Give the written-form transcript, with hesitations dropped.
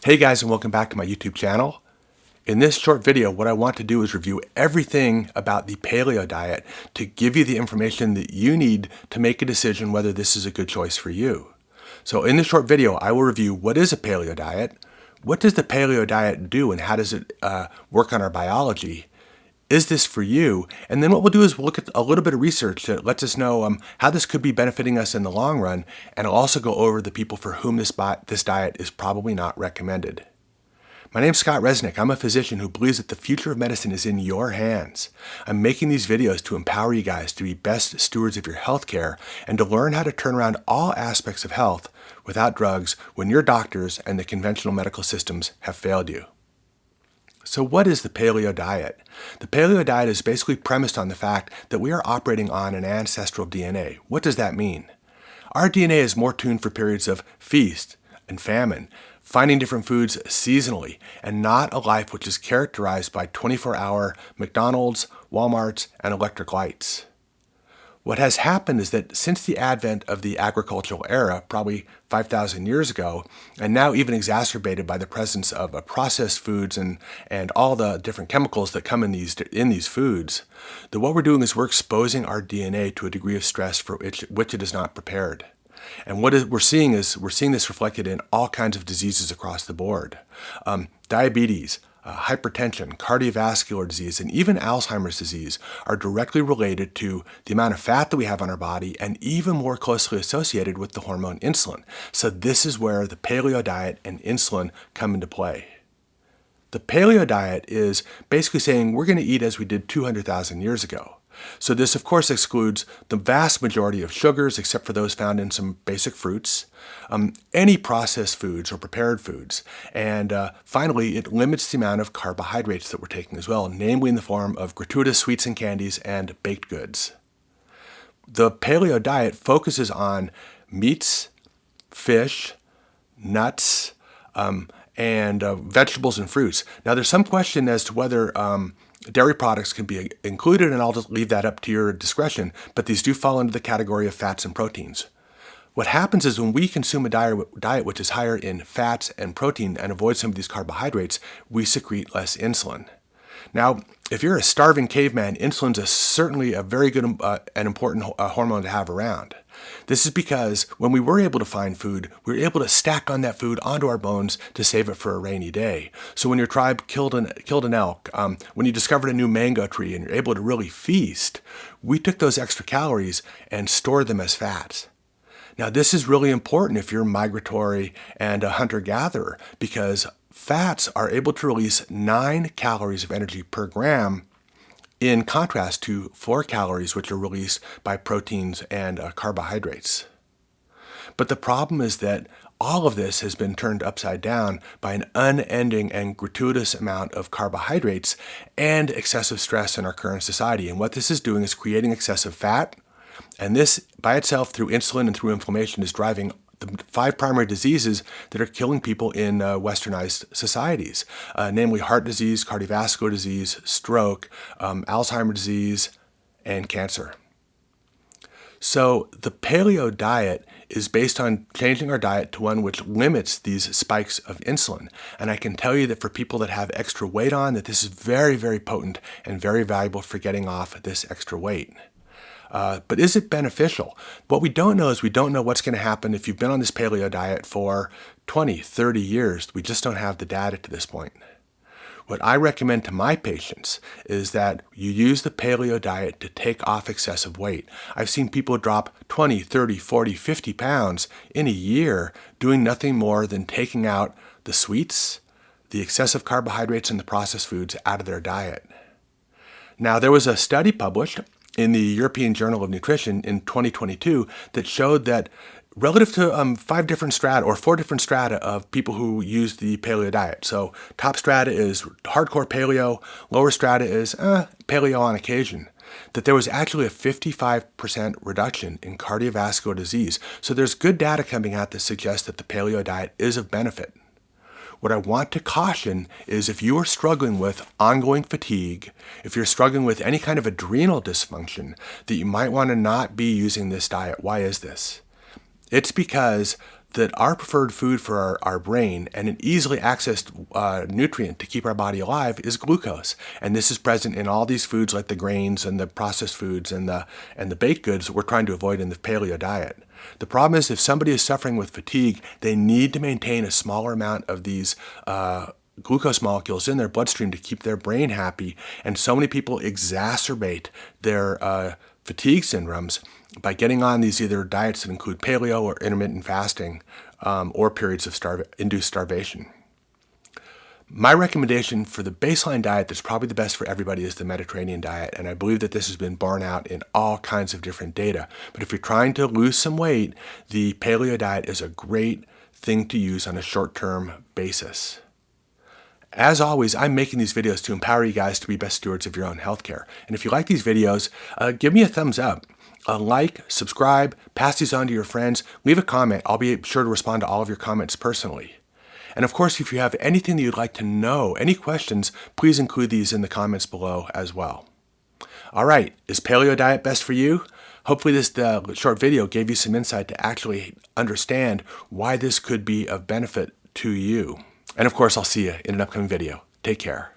Hey guys, and welcome back to my YouTube channel. In this short video, what I want to do is review everything about the paleo diet to give you the information that you need to make a decision whether this is a good choice for you. So in this short video, I will review what is a paleo diet, what does the paleo diet do, and how does it work on our biology. Is this for you? And then what we'll do is we'll look at a little bit of research that lets us know how this could be benefiting us in the long run, and I'll also go over the people for whom this diet is probably not recommended. My name's Scott Resnick. I'm a physician who believes that the future of medicine is in your hands. I'm making these videos to empower you guys to be best stewards of your health care and to learn how to turn around all aspects of health without drugs when your doctors and the conventional medical systems have failed you. So what is the paleo diet? The paleo diet is basically premised on the fact that we are operating on an ancestral DNA. What does that mean? Our DNA is more tuned for periods of feast and famine, finding different foods seasonally, and not a life which is characterized by 24-hour McDonald's, Walmarts, and electric lights. What has happened is that since the advent of the agricultural era, probably 5,000 years ago, and now even exacerbated by the presence of processed foods and all the different chemicals that come in these foods, that what we're doing is we're exposing our DNA to a degree of stress for which it is not prepared. And we're seeing this reflected in all kinds of diseases across the board. Diabetes, hypertension, cardiovascular disease, and even Alzheimer's disease are directly related to the amount of fat that we have on our body and even more closely associated with the hormone insulin. So this is where the paleo diet and insulin come into play. The paleo diet is basically saying we're going to eat as we did 200,000 years ago. So this, of course, excludes the vast majority of sugars, except for those found in some basic fruits, any processed foods or prepared foods, and finally, it limits the amount of carbohydrates that we're taking as well, namely in the form of gratuitous sweets and candies and baked goods. The paleo diet focuses on meats, fish, nuts, and vegetables and fruits. Now, there's some question as to whether dairy products can be included, and I'll just leave that up to your discretion, but these do fall into the category of fats and proteins. What happens is when we consume a diet which is higher in fats and protein and avoid some of these carbohydrates, we secrete less insulin. Now, if you're a starving caveman, insulin is certainly a very good and important hormone to have around. This is because when we were able to find food, we were able to stack on that food onto our bones to save it for a rainy day. So when your tribe killed an elk, when you discovered a new mango tree and you're able to really feast, we took those extra calories and stored them as fats. Now, this is really important if you're migratory and a hunter-gatherer, because fats are able to release 9 calories of energy per gram, in contrast to 4 calories which are released by proteins and carbohydrates. But the problem is that all of this has been turned upside down by an unending and gratuitous amount of carbohydrates and excessive stress in our current society. And what this is doing is creating excessive fat, and this by itself, through insulin and through inflammation, is driving the 5 primary diseases that are killing people in westernized societies, namely heart disease, cardiovascular disease, stroke, Alzheimer's disease, and cancer. So the paleo diet is based on changing our diet to one which limits these spikes of insulin. And I can tell you that for people that have extra weight on, that this is very, very potent and very valuable for getting off this extra weight. But is it beneficial? What we don't know is we don't know what's going to happen if you've been on this paleo diet for 20, 30 years. We just don't have the data to this point. What I recommend to my patients is that you use the paleo diet to take off excessive weight. I've seen people drop 20, 30, 40, 50 pounds in a year doing nothing more than taking out the sweets, the excessive carbohydrates, and the processed foods out of their diet. Now, there was a study published in the European Journal of Nutrition in 2022 that showed that relative to 4 different strata of people who use the paleo diet. So top strata is hardcore paleo, lower strata is paleo on occasion, that there was actually a 55% reduction in cardiovascular disease. So there's good data coming out that suggests that the paleo diet is of benefit. What I want to caution is if you are struggling with ongoing fatigue, if you're struggling with any kind of adrenal dysfunction, that you might want to not be using this diet. Why is this? It's because that our preferred food for our brain and an easily accessed nutrient to keep our body alive is glucose. And this is present in all these foods like the grains and the processed foods and the baked goods that we're trying to avoid in the paleo diet. The problem is if somebody is suffering with fatigue, they need to maintain a smaller amount of these glucose molecules in their bloodstream to keep their brain happy. And so many people exacerbate their fatigue syndromes by getting on these either diets that include paleo or intermittent fasting or periods of induced starvation. My recommendation for the baseline diet that's probably the best for everybody is the Mediterranean diet, and I believe that this has been borne out in all kinds of different data. But if you're trying to lose some weight, the paleo diet is a great thing to use on a short-term basis. As always, I'm making these videos to empower you guys to be best stewards of your own healthcare. And if you like these videos, give me a thumbs up. Like, subscribe, pass these on to your friends, leave a comment. I'll be sure to respond to all of your comments personally. And of course, if you have anything that you'd like to know, any questions, please include these in the comments below as well. All right, is paleo diet best for you? Hopefully this short video gave you some insight to actually understand why this could be of benefit to you. And of course, I'll see you in an upcoming video. Take care.